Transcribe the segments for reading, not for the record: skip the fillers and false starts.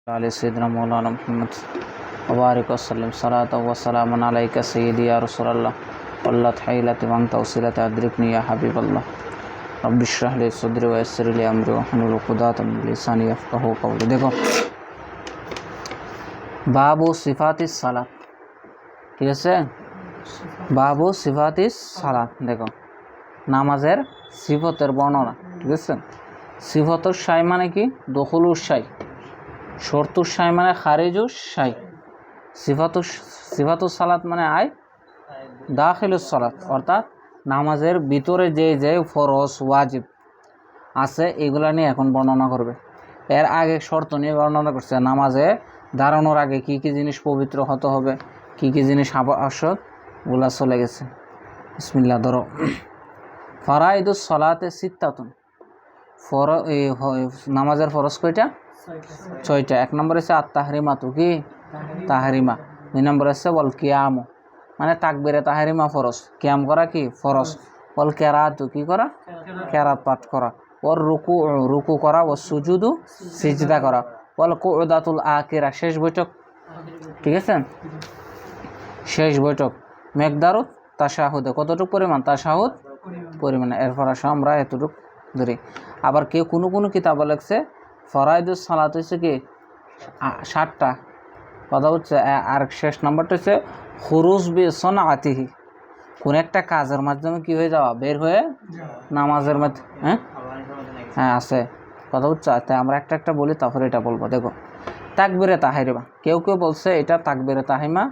على سيدنا مولانا محمد وبارك وسلم صلاة وسلام عليك سيدي يا رسول الله والله حيلة وانت وسيلة أدركني يا حبيب الله رب اشرح لي صدري ويسر لي أمري واحلل عقدة من لساني يفقهوا قولي। দেখো বাবু সিফাতিস সালাত, ঠিক আছে, বাবু সিফাতিস সালাত। দেখো নামাজের সিফতের বর্ণনা, ঠিক আছে। সিফতুর শাই মানে কি? দখুলুর শাই। শর্তুর শাই মানে খারিজুর শাই। সিফাতুস সালাত মানে আয় দাখিলুস সালাত, অর্থাৎ নামাজের ভিতরে যে যে ফরজ ওয়াজিব আছে এগুলা নিয়ে এখন বর্ণনা করবে। এর আগে শর্ত নিয়ে বর্ণনা করছে, নামাজে দাঁড়ানোর আগে কি কি জিনিস পবিত্র হতে হবে, কি কি জিনিস আবশ্যক, ওগুলা চলে গেছে। বিসমিল্লাহ। ধরো ফারাইদুস সালাতে সিত্তাতুন, নামাজের ফরজ কয়টা? 6টা। 1 নম্বর হচ্ছে আত-তাহরিমাতু, কি তাহরিমা। 2 নম্বর হচ্ছে ওয়াল কিয়ামু, মানে তাকবীরে তাহরিমা ফরজ, কিয়াম করা কি ফরজ। ওয়াল কিরাআতু, কি করা? কিরাআত পাঠ করা। ওয়াল রুকু করা। ওয়াস সুজুদু, সিজদা করা। ওয়াল কুউদাতুল আখিরা, শেষ বৈঠক, ঠিক আছে, শেষ বৈঠক। মিকদারুত তাশাহুদে, কতটুকু পরিমাণ? তাশাহুদ পরিমাণ। এরপর আসো আমরা এতটুকু ধরি। আবার কেউ কোনো কিতাব লেখছে ফরাইদুস সালাত হচ্ছে কি 7টা, কথা হচ্ছে। আর শেষ নাম্বারটা হচ্ছে খুরুজ বি সনাআতিহি, কোন একটা কাজের মাধ্যমে কি হয়ে যাওয়া, বের হয়ে নামাজের মধ্যে। হ্যাঁ আছে, কথা হচ্ছে। তাই আমরা একটা একটা বলি, তারপরে এটা বলবো। দেখো তাকবীরে তাহরিমা, কেউ বলছে এটা তাকবীরে তাহরিমা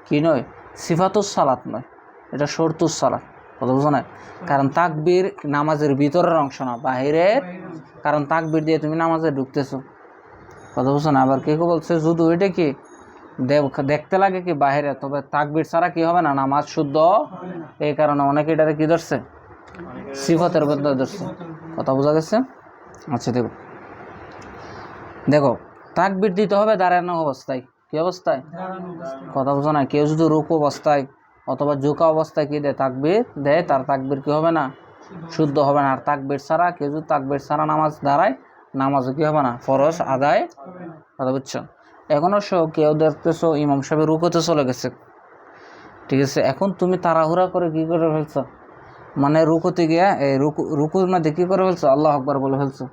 কি নয়, সিফাতুস সালাত নয়, এটা শর্তুস সালাত, কথা বুঝো না। কারণ তাকবীর নামাজের ভিতরের অংশ না, বাহিরের। কারণ তাকবীর দিয়ে তুমি নামাজে ঢুকতেছো, কথা বুঝো না। আবার কেউ বলছে যদিও এটা কি দেখতে লাগে কি বাহিরে, তবে তাকবীর ছাড়া কি হবে না, নামাজ শুদ্ধ। এই কারণে অনেকে এটাকে কি ধরছে, সিফতের মধ্যে ধরছে, কথা বোঝা গেছে। আচ্ছা দেখো তাকবীর দিতে হবে দাঁড়ানো অবস্থায়। কি অবস্থায়? কথা বুঝো না। কেউ যদি রুকু অবস্থায় অথবা ঝুঁকা অবস্থায় কি দেয়, তাকবীর দেয়, তার তাকবীর কি হবে না, শুদ্ধ হবে না। আর তাকবীর ছাড়া কেউ যদি তাকবীর ছাড়া নামাজ দাঁড়ায়, নামাজও কি হবে না, ফরজ আদায়, কথা বুঝছো। এখনও কেউ দেখতেছো ইমাম সাহেব রুকুতে চলে গেছে, ঠিক আছে। এখন তুমি তাড়াহুড়া করে কি করে ফেলছো, মানে রুকুতে গিয়া এই রুকুর মধ্যে কি করে ফেলছো, আল্লাহু আকবার বলে ফেলছো।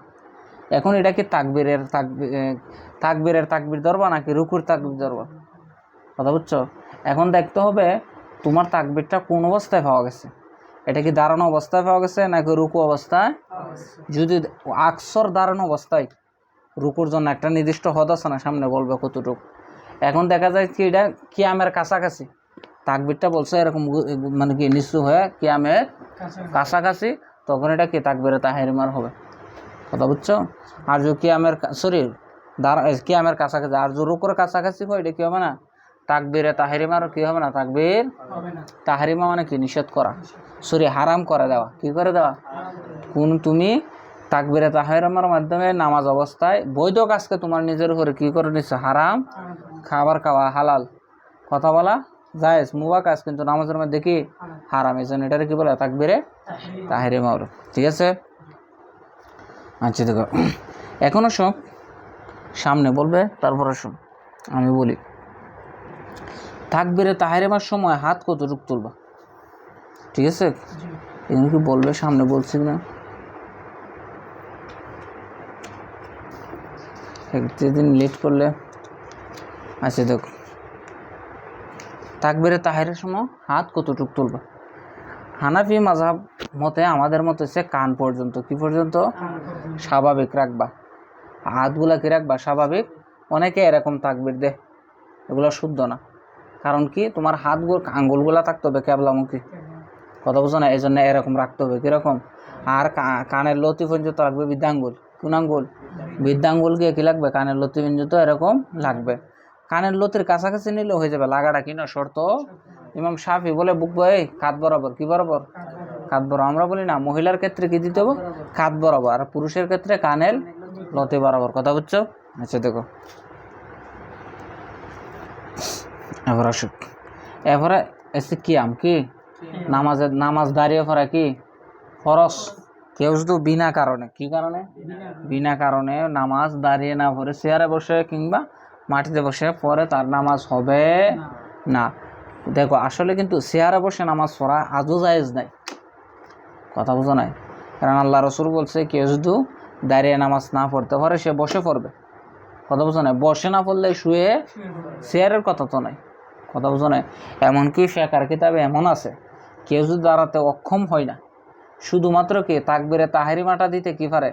এখন এটা কি তাকবীর ধরবা নাকি রুকুর তাকবীর ধরবা, কথা বুঝছো। এখন দেখতে হবে তোমার তাকবীরটা কোন অবস্থায় পাওয়া গেছে, এটা কি দাঁড়ানো অবস্থায় পাওয়া গেছে নাকি রুকু অবস্থায়। যদি আকসর দাঁড়ানো অবস্থায়, রুকুর জন্য একটা নির্দিষ্ট হদ আছে না, সামনে বলবে কতটুকু। এখন দেখা যায় কি এটা কিয়ামের কাছাকাছি, তাকবীরটা বলছে এরকম মানে কি নিচু হয়ে কিয়ামের কাছাকাছি, তখন এটা কি তাকবীরে তাহরিমার হবে, কথা বুঝছো। আর যদি কিয়ামের কাছাকাছি, আর যদি রুকুর কাছাকাছি হয়, এটা কি হবে না, তাকবীরে তাহরিমার কি হবে না, তাকবীর তাহরিমা মানে কি নিষেধ করা, হারাম করে দেওয়া। কি করে দেওয়া? কোন তুমি তাকবীরে তাহরিমার মাধ্যমে নামাজ অবস্থায় বৈধ কাজকে তোমার নিজের উপরে কি করে নিচ্ছে, হারাম। খাবার খাওয়া হালাল, কথা বলা জায়েজ, মুবাহ কাজ, কিন্তু নামাজের মধ্যে কি হারাম। এই জন্য এটারে কি বলে, তাকবীরে তাহরিমা, ঠিক আছে। আচ্ছা দেখো এখনো সব সামনে বলবে, তারপরে শোন আমি বলি। তাকবীরে তাহরিমার সময় হাত কতটুকু তুলবা, ঠিক আছে, এগুলো কি বলবে, সামনে বলছি না। একদিন লেট করলে। আচ্ছা দেখো তাকবীরে তাহরিমার সময় হাত কতটুকু তুলবা। হানাফি মাযহাব মতে, আমাদের মতে হচ্ছে কান পর্যন্ত। কি পর্যন্ত? স্বাভাবিক রাখবা, হাতগুলা কি রাখবা, স্বাভাবিক। অনেকে এরকম তাকবীর দেয়, এগুলো শুদ্ধ না। কারণ কি, তোমার আঙ্গুলগুলা থাকতে হবে কেবলামুখী, কথা বুঝো না। এই জন্য এরকম রাখতে হবে, কিরকম। আর কানের লতি পর্যন্ত রাখবে বৃদ্ধাঙ্গুল। কোন আঙ্গুল? বৃদ্ধাঙ্গুল গিয়ে কি লাগবে, কানের লতি পর্যন্ত এরকম লাগবে। কানের লতির কাছাকাছি নিলেও হয়ে যাবে, লাগাটা কি না শর্ত। ইমাম শাফি বলে বুক এই কাঁধ বরাবর। কি বরাবর? কাঁধ বরাবর। আমরা বলি না মহিলার ক্ষেত্রে কি দিতে হবে, কাঁধ বরাবর, আর পুরুষের ক্ষেত্রে কানের লতি বরাবর, কথা বুঝছো। আচ্ছা দেখো এরপরে এসে কিয়াম, কি নামাজ দাঁড়িয়ে পড়া কি ফরজ, কেউ শুধু বিনা কারণে, কি কারণে? বিনা কারণে নামাজ দাঁড়িয়ে না পড়ে চেয়ারে বসে কিংবা মাটিতে বসে পড়ে, তার নামাজ হবে না। দেখো আসলে কিন্তু চেয়ারে বসে নামাজ পড়া আজও জায়েজ নাই, কথা বুঝো নাই? কারণ আল্লাহ রসুল বলছে কেউ শুধু দাঁড়িয়ে নামাজ না পড়তে পারে সে বসে পড়বে, কথা বুঝো নাই? বসে না পড়লে শুয়ে, চেয়ারের কথা তো নাই, কথা বুঝো নাই? এমনকি ফিকহের কিতাবে এমন আছে কেউ যদি দাঁড়াতে অক্ষম হয় না, শুধুমাত্র কি তাকবীরে তাহরিমাটা দিতে কি পারে,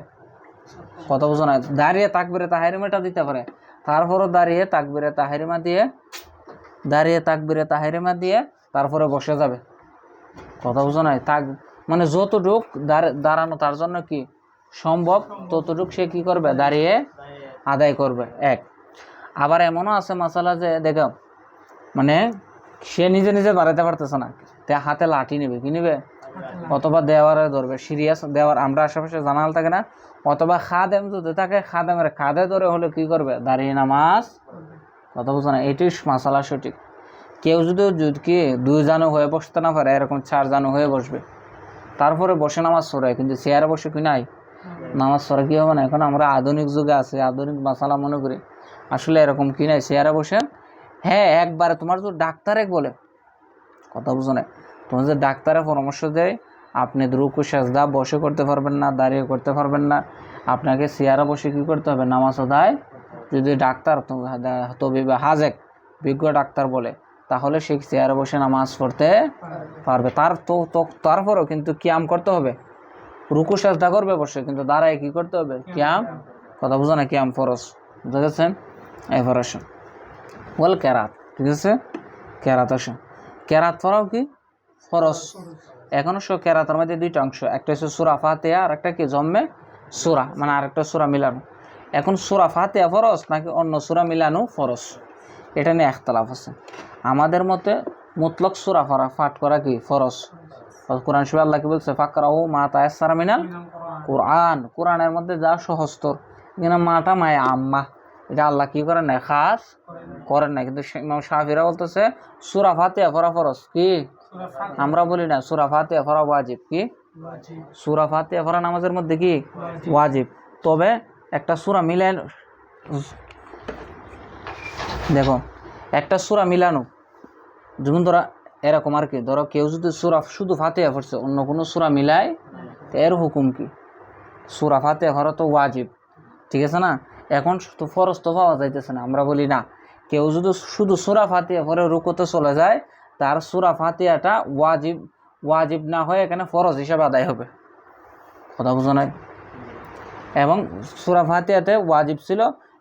কথা বুঝো না? দাঁড়িয়ে তাকবীরে তাহরিমাটা দিতে পারে, তারপরও দাঁড়িয়ে তাকবীরে তাহরিমা দিয়ে তারপরে বসে যাবে, কথা বুঝো নাই? মানে যতটুক দাঁড়ানো তার জন্য কি সম্ভব ততটুক সে কি করবে, দাঁড়িয়ে আদায় করবে। এক, আবার এমনও আছে মাসালা যে দেখো মানে সে নিজে নিজে দাঁড়াতে পারতেছে না, তে হাতে লাঠি নেবে, কি নেবে? অথবা দেওয়ারে ধরবে, সিরিয়াস দেওয়ার আমরা আশেপাশে জানাল থাকে না, অথবা খাদেম যদি থাকে খাদেমের কাঁধে ধরে হলে কি করবে, দাঁড়িয়ে নামাজ, কথা বুঝো না? এটি মাসালা সঠিক। কেউ যদি কি 2 জানু হয়ে বসতে না পারে, এরকম 4 জানু হয়ে বসবে, তারপরে বসে নামাজ পড়ে, কিন্তু চেয়ারে বসে কি নাই নামাজ পড়া কি হবে না? এখন আমরা আধুনিক যুগে আছি, আধুনিক মাসালা মনে করি, আসলে এরকম কি নাই, চেয়ারে বসে। হ্যাঁ, একবারে তোমার যদি ডাক্তারে বলে, কথা বুঝো না, তোমার যে ডাক্তারে পরামর্শ দেয় আপনি রুকু সেজদা বসে করতে পারবেন না, দাঁড়িয়ে করতে পারবেন না, আপনাকে চেয়ারে বসে কি করতে হবে, নামাজ আদায়। যদি ডাক্তার তবিব হাজেক বিজ্ঞ ডাক্তার বলে, তাহলে সে চেয়ারে বসে নামাজ পড়তে পারবে। তারপরেও কিন্তু কিয়াম করতে হবে, রুকু সেজদা করবে বসে, কিন্তু দাঁড়ায় কি করতে হবে, কিয়াম, কথা বুঝো না? কিয়াম ফরজ, বুঝা গেছে? এই ফরজ বল কেরাত, ঠিক আছে? কেরাত আসে, কেরাত পড়াও কি ফরজ। এখন কেরাতের মধ্যে 2টা অংশ, একটা হচ্ছে সূরা ফাতিহা আর একটা কি জম্মে সূরা, মানে আরেকটা সূরা মিলানো। এখন সূরা ফাতিহা ফরজ নাকি অন্য সূরা মিলানো ফরজ, এটা নিয়ে ইখতিলাফ আছে। আমাদের মতে মুতলক সূরা পাঠ করা কি ফরজ। কোরআন শরীফে আল্লাহ কি বলছে, ফাকরাউ মা তায়াসসারা মিনাল কোরআন, কোরআনের মধ্যে যা সহজতর, এখানে মাটা মায়া আম্মা, এটা আল্লাহ কি করেন না, খাস করেন না। কিন্তু ইমাম শাফিরা বলতেছে সূরা ফাতিহা পড়া ফরজ, কি আমরা বলি না সূরা ফাতিহা পড়া ওয়াজিব, কি সূরা ফাতিহা পড়া নামাজের মধ্যে কি ওয়াজিব। তবে একটা সূরা মিলানো, দেখো একটা সূরা মিলানো, যেমন ধরো এরকম আর কি, ধরো কেউ যদি সূরা শুধু ফাতিহা পড়ছে অন্য কোনো সূরা মিলায়, এর হুকুম কি? সূরা ফাতিহা পড়া তো ওয়াজিব, ঠিক আছে না? এখন তো ফরজ তো পাওয়া যাইতেছে না, আমরা বলি না কেউ যদি শুধু সূরা ফাতিহা পড়ে রুকুতে চলে যায়, তার সূরা ফাতিহাটা ওয়াজিব না হয়ে এখানে ফরজ হিসাবে আদায় হবে, কথা বুঝো নাই? এবং সূরা ফাতিহাতে ওয়াজিব ছিল,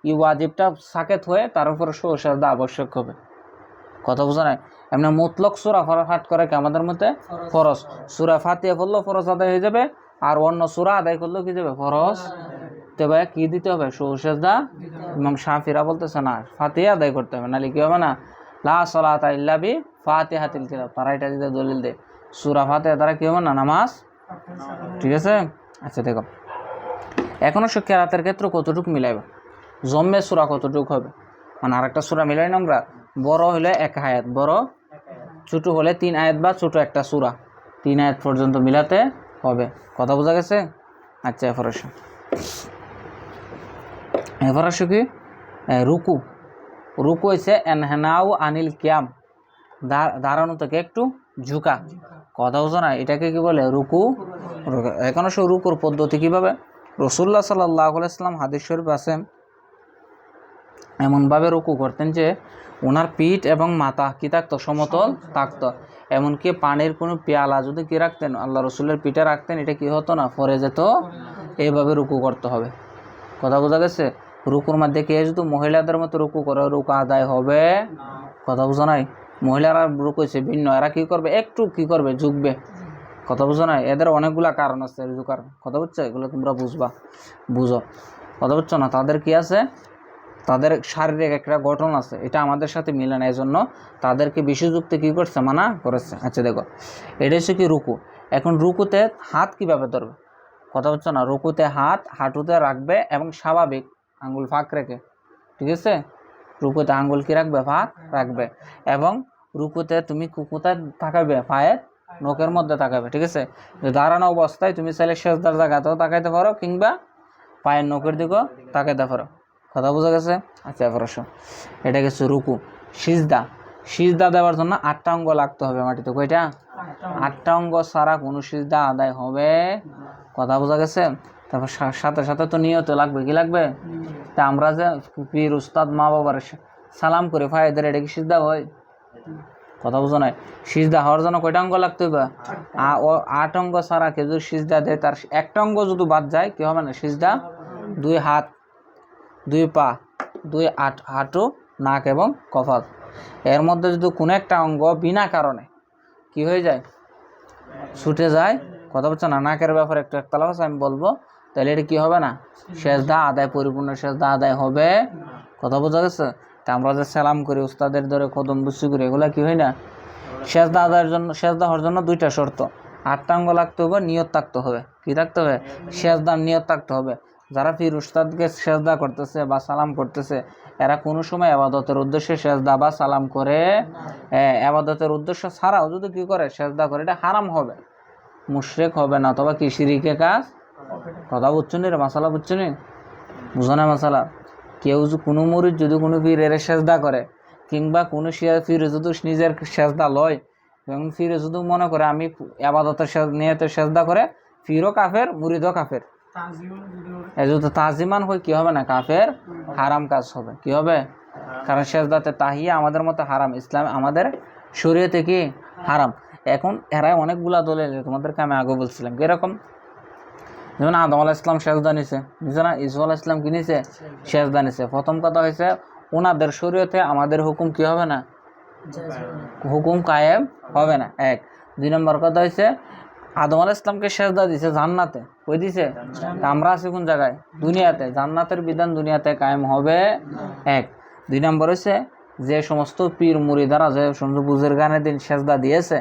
এই ওয়াজিবটা সাকেত হয়ে তার উপরে সুজদা আবশ্যক হবে, কথা বুঝো নাই? এমনি মুতলক সূরা পাঠ করে কি আমাদের মতে ফরজ, সূরা ফাতিহা পড়লেও ফরজ আদায় হয়ে যাবে, আর অন্য সূরা আদায় করলেও কি যাবে, ফরজ। তবে কি দিতে হবে, সুজদা। ইমাম শাফিরা বলতেছে না, ফাতিহা আদায় করতে হবে, নাহলে কি হবে না, লা সালাতা ইল্লা বি ফাতিহাতিল কিতাব, তারা এটা দিতে দলিল দেয়, সূরা ফাতিহা দ্বারা কি হবে না, নামাজ, ঠিক আছে? আচ্ছা দেখো, এখনো কেরাতের ক্ষেত্রে কতটুকু মিলাইবে, জম্মে সূরা কতটুকু হবে, মানে আরেকটা সূরা মিলাই না আমরা, বড় হলে 1 আয়াত, বড়, ছোট হলে 3 আয়াত বা ছোট একটা সূরা, 3 আয়াত পর্যন্ত মিলাতে হবে, কথা বোঝা গেছে? আচ্ছা এবার আসো কি রুকু। রুকু হচ্ছে এনহানাউ আনিল কিয়াম, দাঁড়ানো থেকে একটু ঝুঁকা, কথা বোঝো না? এটাকে কি বলে, রুকু। এখন আসো রুকুর পদ্ধতি কিভাবে। রাসূলুল্লাহ সাল্লাল্লাহু আলাইহি ওয়াসাল্লাম হাদিস শরীফ আছে এমনভাবে রুকু করতেন যে ওনার পিঠ এবং মাথা কি থাকতো, সমতল থাকতো। এমনকি পানির কোনো পেয়ালা যদি কি রাখতেন, আল্লাহ রসুলের পিঠে রাখতেন, এটা কি হতো না, পড়ে যেত। এইভাবে রুকু করতে হবে, কথা বোঝা গেছে? রুকুর মধ্যে কে যদি মহিলাদের মতো রুকু করে, রুকু আদায় হবে, কথা বুঝো নাই? মহিলারা রুকুছে ভিন্ন, এরা কি করবে, একটু কি করবে, ঝুঁকবে, কথা বুঝো নাই? এদের অনেকগুলা কারণ আছে ঝুঁকার, কথা বুঝছো? এগুলো তোমরা বুঝো, কথা বুঝছো না? তাদের কি আছে, তাদের শারীরিক একটা গঠন আছে, এটা আমাদের সাথে মিলে না, এই জন্য তাদেরকে বেশি যুক্তি কী করছে, মানা করেছে। আচ্ছা দেখো, এটা হচ্ছে কি রুকু। এখন রুকুতে হাত কীভাবে ধরবে, কথা হচ্ছে না? রুকুতে হাত হাঁটুতে রাখবে এবং স্বাভাবিক আঙ্গুল ফাঁক রেখে, ঠিক আছে? রুকুতে আঙ্গুল কি রাখবে, ফাঁক রাখবে, এবং রুকুতে তুমি কোথায় তাকাবে, পায়ের নখের মধ্যে তাকাবে, ঠিক আছে? দাঁড়ানো অবস্থায় তুমি চাইলে সেজদার জায়গাতেও তাকাইতে পারো কিংবা পায়ের নখের দিকেও তাকাইতে পারো। কথা বোঝা গেছে? আচ্ছা এবার আসো, এটা গেছে রুকু। সিজদা, সিজদা দেওয়ার জন্য 8টা অঙ্গ লাগতে হবে মাটিতে। কয়টা? 8টা অঙ্গ ছাড়া কোনো সিজদা আদায় হবে। কথা বোঝা গেছে? তারপর সাথে সাথে তো নিয়ত লাগবে। কি লাগবে? তা আমরা যে পীর উস্তাদ মা বাবার সালাম করে ফায়দের, এটা কি সিজদা হয়? কথা বোঝো নাই? সিজদা হওয়ার জন্য কয়টা অঙ্গ লাগতে হবে? 8 অঙ্গ ছাড়া কেউ যদি সিজদা দেয়, তার একটা অঙ্গ যদি বাদ যায় কি হবে না সিজদা? 2 হাত, 2 পা, 2 হাঁটু, নাক এবং কপাল, এর মধ্যে যদি কোনো একটা অঙ্গ বিনা কারণে কি হয়ে যায়? ছুটে যায়। কথা বলছো না? নাকের ব্যাপারে একটু একতলাপ আছে, আমি বলবো, তাহলে এটা কি হবে না? সেজদা আদায়, পরিপূর্ণ সেজদা আদায় হবে। কথা বোঝা গেছে? তা আমরা যে সালাম করি, উস্তাদের ধরে কদম বুসি করি, এগুলা কি হয় না? সেজদা আদায়ের জন্য, সেজদা হওয়ার জন্য 2টা শর্ত, 8টা অঙ্গ লাগতে হবে, নিয়ত থাকতে হবে। কি থাকতে হবে? সেজদার নিয়ত থাকতে হবে। যারা পীর উস্তাদকে সেজদা করতেছে বা সালাম করতেছে, এরা কোনো সময় আবাদতের উদ্দেশ্যে সেজদা বা সালাম করে, আবাদতের উদ্দেশ্য ছাড়াও যদি কি করে সেজদা করে, এটা হারাম হবে, মুশরিক হবে না, অথবা কি শিরিকে কাজ। কথা বুঝছো নি রে? মশালা বুঝছো নি? বুঝো না মশালা? কেউ কোনো মুরিদ যদি কোনো পীরের সেজদা করে, কিংবা কোনো পীরে যদি নিজের সেজদা লয়, এবং পীরে যদি মনে করে আমি আবাদতের নিয়তে সেজদা করে, পীরও কাফের, মুরিদও কাফের। যদি তাজিমান হয় কি হবে না? কাফের, হারাম কাজ হবে। কি হবে? কারণ সেজদাতে তাহিয়া আমাদের মতো হারাম, ইসলাম আমাদের শরীয়তে কি হারাম। এখন এরাই অনেকগুলা দলে, তোমাদেরকে আমি আগে বলছিলাম এরকম, যেমন আদম আলাইহিস সালাম সেজদা নিছে না? ঈসা আলাইহিস সালাম কি নিছে? সেজদা নিছে। প্রথম কথা হয়েছে ওনাদের শরীয়তে আমাদের হুকুম কি হবে না? হুকুম কায়েম হবে না, 1। 2 নম্বর কথা হয়েছে আদম আলাইহিস সালামকে সেজদা দিছে জান্নাতে। কই দিছে? আমরা আছি কোন জায়গায়? দুনিয়াতে। জান্নাতের বিধান দুনিয়াতে কায়েম হবে, 1। 2 নম্বর হয়েছে যে সমস্ত পীর মুরিদারা যে সমস্ত বুজুর্গানের দিন সেজদা দিয়েছে,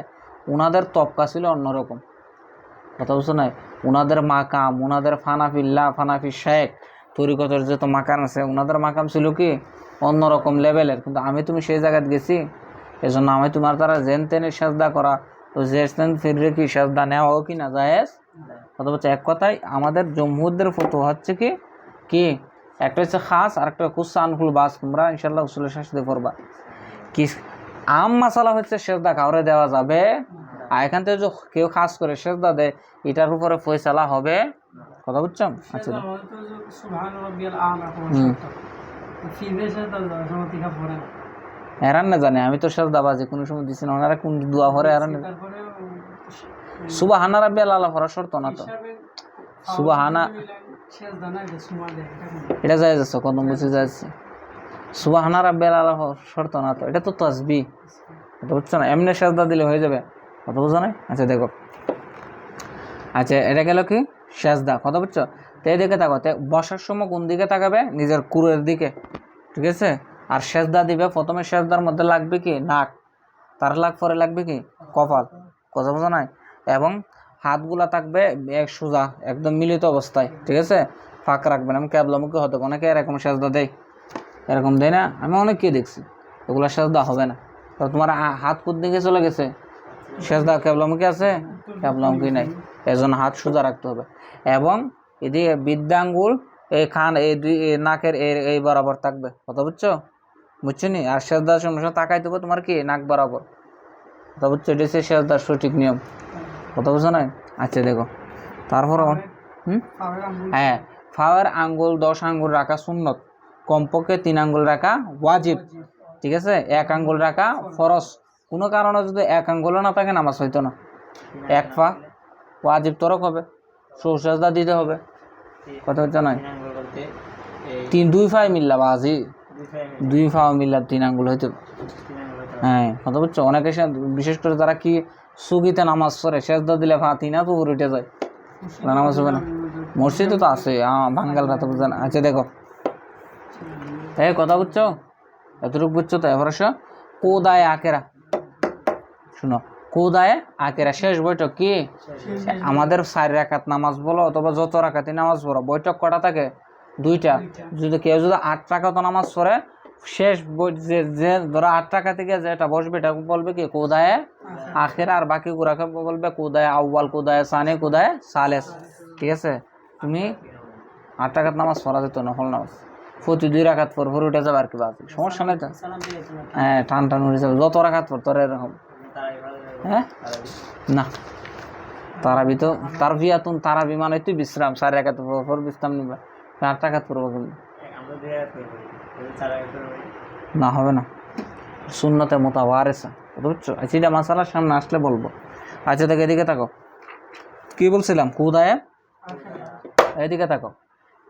ওনাদের তবকা ছিল অন্যরকম। কথা বুঝছো না? ওনাদের মাকাম, ওনাদের ফানাফিল্লা, ফানাফি শেখ, তরিকতের যত মাকাম আছে, ওনাদের মাকাম ছিল কি অন্যরকম লেভেলের। কিন্তু আমি তুমি সেই জায়গায় গেছি, এজন্য আমি তোমার দ্বারা জেন তেনে সেজদা করা, তো জেন ফিরে কি সেজদা নেওয়াও কি না জায়েজ? কথা বলছে। এক কথায় আমাদের জমহুরদের ফতোয়া হচ্ছে কি কি একটা হচ্ছে খাস, আর একটা কুসা আনকুল বাস। তোমরা ইনশাল্লাহ উসুলের শাস্তি পড়বা। কি আম মাসালা হচ্ছে সেজদা কাউরে দেওয়া যাবে, আর এখান থেকে যে কেউ খাস করে সেজদা দেয়, এটার উপরে ফয়সালা হবে। কথা বুঝছো? আচ্ছা, এরান না জানে, আমি তো সেজদাবাজি কোনো সময় দিছি না। ওনারা কোন দোয়া পড়ে এরান সুবহানা রাব্বিয়াল আলা পড়া শর্ত না তো? সুবহানা এটা যায় যাচ্ছে, কদম বুঝে যাচ্ছে। সুবহানা রাব্বিয়াল আলা শর্ত না তো? এটা তো তাসবিহ। এটা বুঝছো না? এমনি সেজদা দিলে হয়ে যাবে। কথা বুঝো না? আচ্ছা দেখো, আচ্ছা এটা গেল কি সেজদা। কথা বুঝছো? তো এই দিকে তাকাতে, বসার সময় কোন দিকে তাকাবে? নিজের কুরের দিকে, ঠিক আছে? আর সেজদা দিবে, প্রথমে সেজদার মধ্যে লাগবে কি নাক, তার পরে লাগবে কি কপাল। কথা বুঝো না? এবং হাতগুলা থাকবে এক সোজা, একদম মিলিত অবস্থায়, ঠিক আছে? ফাঁক রাখবেন। আমি ক্যাবলামুখী হতে, অনেকে এরকম সেজদা দেয়, এরকম দেয় না? আমি অনেককে দেখছি। এগুলো সেজদা হবে না। তো তোমার হাত কোন দিকে চলে গেছে? সেজদা ক্যাবলামুখী আছে? ক্যাবলামুখী নাই, এজন্য হাত সোজা রাখতে হবে। এবং এদিকে বৃদ্ধাঙ্গুল এই খান, এই দুই নাকের এই বরাবর থাকবে। কথা বুঝছো? বুঝছো নি? আর সেজদার সময় তাকাই দেবো তোমার কি নাক বরাবর। কথা বুঝছো? এটা হচ্ছে সেজদার সঠিক নিয়ম। কথা বুঝছো না? আচ্ছা দেখো, তারপর হ্যাঁ, ফাওয়ার আঙ্গুল 10 আঙ্গুল রাখা সুন্নত, কমপক্ষে 3 আঙ্গুল রাখা ওয়াজিব, ঠিক আছে? 1 আঙ্গুল রাখা ফরজ। কোনো কারণে যদি 1 আঙ্গুলও না থাকে নামাজ হইতো না। 1 পা ওয়াজিব তরক হবে, সেজদা দিতে হবে। কথা হচ্ছে না? 2 পা মিল্লা বাজি, 2 পা মিল্লা 3 আঙ্গুল হইতে। হ্যাঁ, কথা বুঝছো? অনেকে বিশেষ করে যারা কি সুগিতে নামাজ পড়ে, সেজদা দিলে পা 3 হাত উপরে উঠে যায়, নামাজ হবে না। মসজিদে তো আছে, বাঙ্গাল রাতে বুঝে না। আচ্ছা দেখো, এই কথা বুঝছো? এতটুকু বুঝছো তো? এবার কোদায় আকেরা, শুনো, কোদায় আকেরা শেষ বৈঠক কি আমাদের 4 রাকাত নামাজ বলো অথবা যত রাকাতি নামাজ পড়ো, বৈঠক কটা থাকে? 2টা। যদি কেউ যদি 8 রাকাত নামাজ পড়ে, শেষ যে যে ধরো 8 টাকা থেকে যেটা বসবে এটা বলবে কি কোদায়ে আখের, আর বাকি গুড়াকে বলবে কোদায়ে আউয়াল, কোদায়ে সানি, কোদায়ে সালেস। ঠিক আছে, তুমি 8 টাকার নামাজ পড়া যেত নফল নামাজ, প্রতি 2 রাকাত পর উঠে যাবে আর কি, বাদ সমস্যা নেই তো। হ্যাঁ, টান টান উঠে যাবে যত রাকাত পর তোর এরকম। হ্যাঁ না, তারাবি তো তারবিয়াতুন, তারাবি মানে তুই বিশ্রাম, 4 রাকাত পর বিশ্রাম নিবা, 8 টাকাত পড়বো কিন্তু না, হবে না, সুন্নতে মুতাওয়ারিসা, বুঝছো? আচ্ছা, এটা মাসালার সামনে আসলে বলবো। আচ্ছা দেখো, এদিকে তাকো, কি বলছিলাম, কুদায়ে, এদিকে তাকো।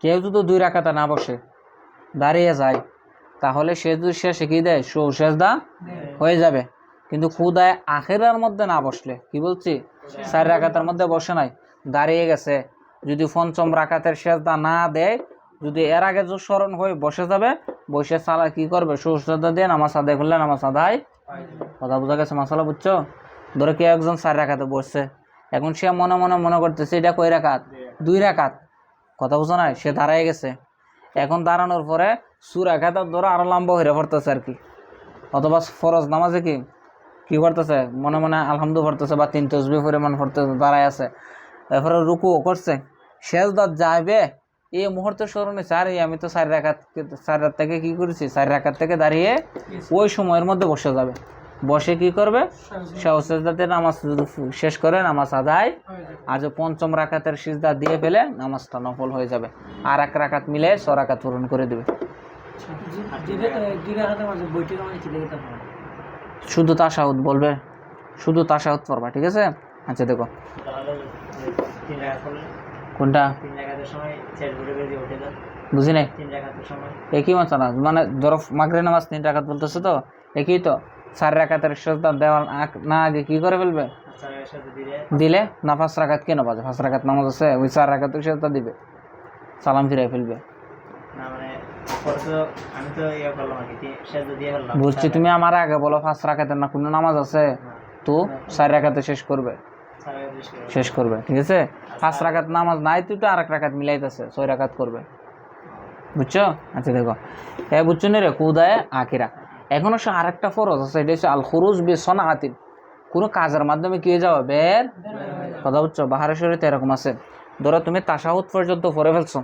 কেউ যদি 2 রাকাতে না বসে দাঁড়িয়ে যায়, তাহলে সে যদি শেষে কি দেয়, সেজদা হয়ে যাবে। কিন্তু কুদায়ে আখেরার মধ্যে না বসলে, কি বলছি, 4 রাকাতের মধ্যে বসে নাই, দাঁড়িয়ে গেছে, যদি 5ম রাকাতের সেজদা না দেয়, যদি এর আগে যে স্মরণ হয়ে বসে যাবে, বসে সালা কি করবে, সেজদা দিয়ে নামাজ আদায় করলে নামাজ আদায়। কথা বোঝা গেছে? মাসালা বুঝছো? ধরো কেউ একজন 4 রাকাতে বসছে, এখন সে মনে মনে মনে করতেছে এটা কয় রাকাত, 2 রাকাত, কথা বুঝো নাই, সে দাঁড়ায় গেছে। এখন দাঁড়ানোর পরে সূরা খাতার ধরো আরো লম্বা হয়ে পড়তেছে আর কি, অথবা ফরজ নামাজে কি করতেছে, মনে মনে আলহামদুলিল্লাহ পড়তেছে বা 3 তাসবিহ পরিমাণ পড়তেছে, দাঁড়ায় আছে, এরপরে রুকু করছে, সেজদা যাবে, এই মুহূর্তে স্মরণ হয়েছে, আরে আমি তো 4 রাকাত থেকে কি করেছি, 4 রাকাত থেকে দাঁড়িয়ে ওই সময়ের মধ্যে বসে যাবে, বসে কি করবে, সেজদাতে নামাজ শেষ করে নামাজ আদায়। আর যে 5ম রাকাতের সিজদা দিয়ে ফেলে নামাজটা নফল হয়ে যাবে, আর 1 রাকাত মিলে 6 রাকাত পূরণ করে দেবে। শুধু তাশাহুদ বলবে, শুধু তাশাহুদ পড়বা, ঠিক আছে? আচ্ছা দেখো, কোনটা বুঝি নাই, একই মাত্রা না, মানে ধরো মাগরিব নামাজ 3 রাকাত বলতেছে তো, একই তো, 4 রাকাতের সেজদা দেওয়ার না আগে কি করে ফেলবে, দিলে না 5 রাকাত কেন বাজে, 5 রাকাত নামাজ আছে, ওই 4 রাকাতের সেজদা দিবে, সালাম ফিরাই ফেলবে। বুঝছি, তুমি আমার আগে বলো 5 রাকাতের না কোনো নামাজ আছে তো, 4 রাকাতে শেষ করবে, ঠিক আছে? 5 রাকাত নামাজ নাই, তুই তো 1 রাকাত মিলাইতেছে, 6 রাকাত করবে, বুঝছো? আচ্ছা দেখো, বুঝছো নি রে, কুদায়ে আখিরা। এখনো সে আরেকটা ফরজ আছে, এটা হচ্ছে আল খুরুজ বি সনাআতিন, কোনো কাজের মাধ্যমে কি যাওয়া, বের। কথা বুঝছো? বাহারে শরীয়তে এরকম আছে, ধরো তুমি তাশাহুদ পর্যন্ত পড়ে ফেলছো,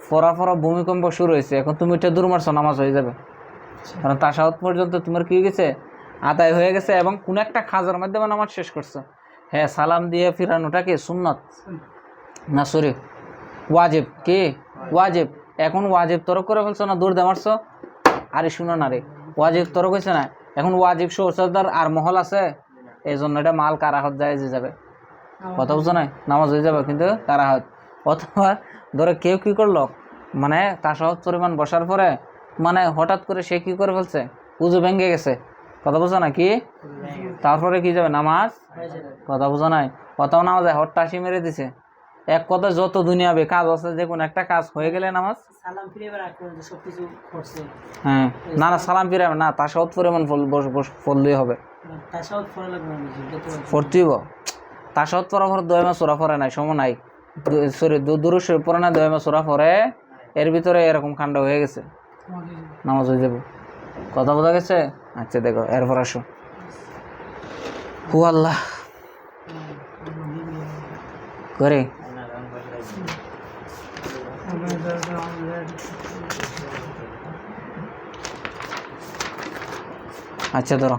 ফরা ভূমিকম্প শুরু হয়েছে, এখন তুমি এটা দূর মারছো, নামাজ হয়ে যাবে, কারণ তাশাহুদ পর্যন্ত তোমার কি গেছে, আদায় হয়ে গেছে, এবং কোন একটা কাজের মাধ্যমে নামাজ শেষ করছো। হ্যাঁ, সালাম দিয়ে ফিরানোটা কি সুন্নত না, সরি ওয়াজিব, কি ওয়াজিব। এখন ওয়াজিব তরক করে ফেলছো না, দূর দিয়ে মারছো, আরে শুনো না রে, ওয়াজিব তরক হয়েছে না, এখন ওয়াজিব সরদার আর মহল আছে, এই জন্য এটা মাল কারাহত যায় যাবে, কথা বুঝছো না, নামাজ হয়ে যাবে কিন্তু কারাহত। অথবা ধরো কেউ কি করলো, মানে তাশাহুদ পরিমাণ বসার পরে মানে হঠাৎ করে সে কি করে ফেলছে, উযু ভেঙে গেছে, কথা বুঝো না, কি তারপরে কি যাবে, নামাজ, কথা বুঝো নাই, কথাও নামাজ হট্টাশি মেরে দিছে, এক কথা যত দুনিয়াবে কাজ আছে, যে কোনো একটা কাজ হয়ে গেলে নামাজ, হ্যাঁ, না না সালাম ফিরাবে না, তাশাহুদ পরিমাণ ফললেই হবে, পড়তেই তাশাহুদ পড়ার পর দোয়েমা সূরা পড়ে নাই, সময় নাই, সরি দুরূদ শরীফ পড়ে না, দোয়েমা সূরা পড়ে, এর ভিতরে এরকম কাণ্ড হয়ে গেছে, নামাজ হয়ে যাবে, কথা বোঝা গেছে? আচ্ছা দেখো, এরপর আসো, হু আল্লাহ করে আচ্ছা ধরো,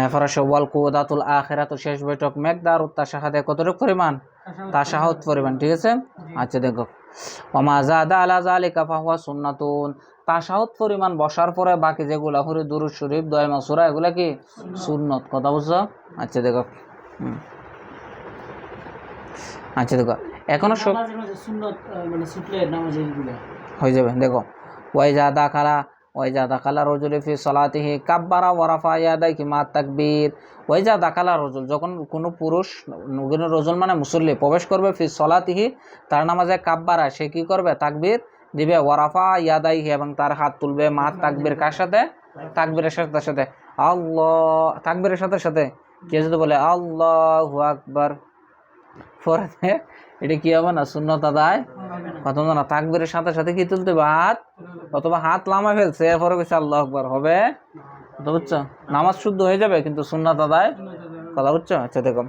এরপর আসো, ওয়াল কুওদাতুল আখিরাতু, শেষ বৈঠক, মিকদারুত তাশাহুদে, কতটুকু পরিমাণ, তাশাহুদ পরিমাণ, ঠিক আছে? আচ্ছা দেখো, ওমা যাদা আলা যালিকা ফাহুয়া সুন্নাতুন, তাশাহুদ পরিমাণ বসার পরে বাকি যেগুলা হলো দুরূদ শরীফ, দোয়া সূরা, এগুলা কি সুন্নত, কথা বুঝছো? আচ্ছা দেখো, আচ্ছা দেখো, এখনো সব হয়ে যাবে। দেখো, ওয়াইজা দাখালা রজুল ফি সালাতিহি কাব্বারা ওয়া রাফা ইয়াদাইহি মা তাকবীর। ওয়াইজা দাখালা রজুল, যখন কোনো পুরুষ, রজুল মানে মুসল্লি, প্রবেশ করবে, ফি সালাতিহি, তার নামাজে, কাব্বারা, সে কি করবে, তাকবীর দিবে, ওয়া রাফা ইয়াদাইহি, এবং তার হাত তুলবে, মা তাকবীর, কার সাথে, তাকবীরের সাথে, আল্লাহ, তাকবীরের সাথে সাথে, কে যদি বলে আল্লাহু আকবার, পরে এটা কি হবে না, সুন্নত আদায় কথা না। তাকবীরের সাথে সাথে কি তুলতে হবে, হাত, অথবা হাত লামা ফেলছে এরপরে কিছু আল্লাহু আকবার হবে, কথা বুঝছো? নামাজ শুদ্ধ হয়ে যাবে কিন্তু সুন্নত আদায়, কথা বুঝছো? আচ্ছা দেখো,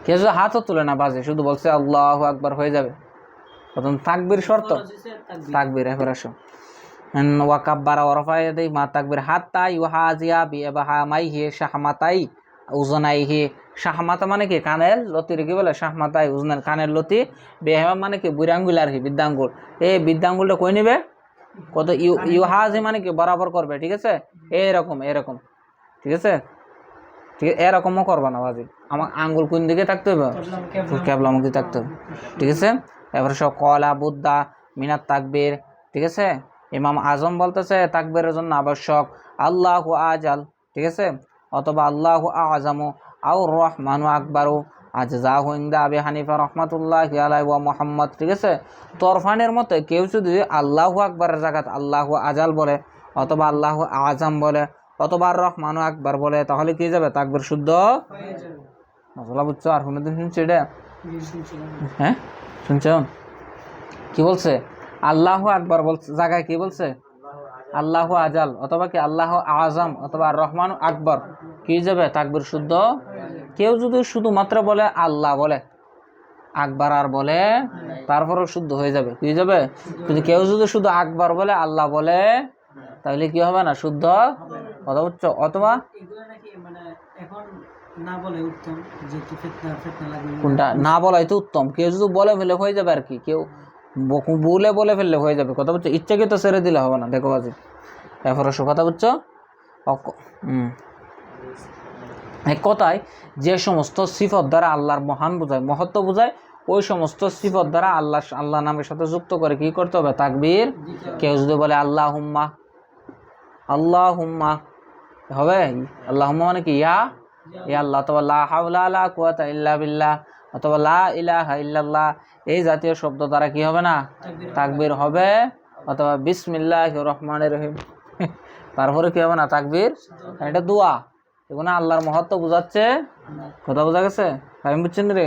কেউ যদি হাতও তুলে না বাজে, শুধু বলছে আল্লাহু আকবার হয়ে যাবে। প্রথম তাকবীর শর্ত, তাকবীর এরপর আসো ওয়াকাব্বারা ওয়ারফা ইয়াদাই মা তাকবীর হাত্তা ইউহাজিয়া বিবাহামাইহি শাহমাতাই উজনাইহি। শাহমাতা মানে কি কানের লতি, কি বলে শাহমাতাই উজনান কানের লতি, বেহামা মানে কি বুড়ি আঙ্গুল আর কি বৃদ্ধাঙ্গুল। এই বৃদ্ধাঙ্গুলটা কই নেবে, কত ইউহাজি মানে কি বরাবর করবে, ঠিক আছে? এরকম এরকম, ঠিক আছে? ঠিক আছে, এরকমও করবা না বাজি, আমার আঙ্গুল কোন দিকে থাকতে হবে, কেবলামুখী থাকতে হবে, ঠিক আছে? এবারে সব কলা বুদ্ধা মিনাত তাকবীর, ঠিক আছে? ইমাম আজম বলতেছে তাকবীরের জন্য আবশ্যক আল্লাহু আজাল, ঠিক আছে? অথবা আল্লাহু আযামু আও রহমানু আকবারু আজজাহু ইনদা আবি হানিফা রাহমাতুল্লাহি আলাইহি ওয়া মুহাম্মদ, ঠিক আছে? তরফানের মতে কেউ যদি আল্লাহু আকবারের জায়গায় আল্লাহু আজাল বলে, অথবা আল্লাহু আযাম বলে, অথবা রহমানু আকবার বলে, তাহলে কি যাবে, তাকবীর শুদ্ধ হয়ে যাবে। মশলা বুঝছো? আর কোনদিন শুনছো এটা? হ্যাঁ শুনছো? কি বলছে, আল্লাহু আকবার বলছে জায়গায় কি বলছে, আল্লাহু আজাল, অথবা কি আল্লাহু আযম, অথবা রহমান আকবর, কি যাবে, তাকবীর শুদ্ধ। কেউ যদি শুধুমাত্র বলে আল্লাহ বলে, আকবার আর বলে, তারপরেও শুদ্ধ হয়ে যাবে, কি যাবে? কিন্তু কেউ যদি শুধু আকবার বলে আল্লাহ বলে, তাহলে কি হবে না, শুদ্ধ, কথা বুঝছো? অথবা কোনটা না বলাই তো উত্তম, কেউ যদি বলে ফেলে হয়ে যাবে আর কি, কেউ বলে ফেললে হয়ে যাবে, কথা বুঝছো? ইচ্ছাকে তো ছেড়ে দিলে হবে না, দেখো বাজি এরপর কথা বুঝছো? এক কথায় যে সমস্ত সিফত দ্বারা আল্লাহর মহান বোঝায়, মহত্ব বোঝায়, ওই সমস্ত সিফত দ্বারা আল্লাহ নামের সাথে যুক্ত করে কি করতে হবে, তাকবীর। কেউ যদি বলে আল্লাহুম্মা, আল্লাহুম্মা হবে, আল্লাহুম্মা মানে কি ইয়া আল্লাহ, অথবা লা হাওলা ওয়ালা কুওয়াতা ইল্লা বিল্লাহ, অথবা লা ইলাহা ইল্লাল্লাহ, এই জাতীয় শব্দ দ্বারা কি হবে না, তাকবীর হবে। অথবা বিসমিল্লাহির রহমানির রহিম, তারপরে কি হবে না, তাকবীর। এটা দোয়া, এগুলো আল্লাহর মহত্ব বোঝাচ্ছে, কথা বোঝা গেছে? আমি বুঝছেন রে?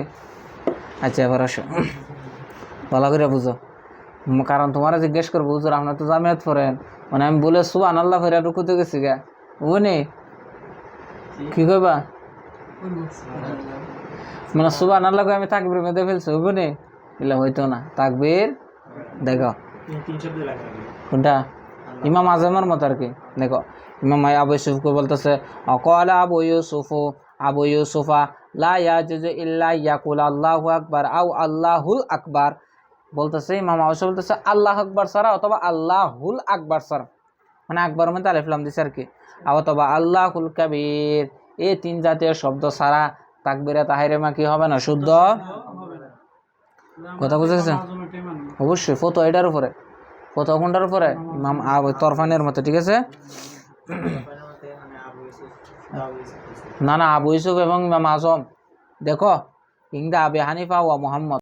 আচ্ছা এবার আসো, ভালো করে বুঝো, কারণ তোমার জিজ্ঞেস করবো হুজুর আপনার তো জামিয়াত পড়েন, মানে আমি বলে সুবহানাল্লাহ ফেরা রুকুতে গেছি গা, বুঝনি কি কইবা, মানে সুবহানাল্লাহ কই আমি তাকবীর মেঁধে ফেলছি, বুঝনি? এগুলো হইতো না, তাকবীর দেখো কোনটা ইমাম আজমের মতো আর কি। দেখো ইমাম আবু ইউসুফকে বলতেছে অকালা আবু ইউসুফা লা ইয়াজুজু ইল্লা ইয়াকুল আল্লাহু আকবার আও আল্লাহুল আকবার, বলতেছে ইমাম আবু ইউসুফ বলতেছে আল্লাহ আকবার ছাড়া, অথবা আল্লাহুল আকবার ছাড়া, মানে আকবার মধ্যে আলিফ লাম দিছে আর কি, অথবা আল্লাহুল কাবীর, এই তিন জাতীয় শব্দ ছাড়া তাকবীরে তাহরিমা কি হবে না, শুদ্ধ। কথা বুঝেছে? অবশ্যই ফতো এটার উপরে, ফতো কোনটার উপরে, ইমাম আবু তরফানের মতো, ঠিক আছে? না আবু ইউসুফ এবং ইমাম আজম, দেখো ইংদা আবি হানিফা ওয়া মুহাম্মদ।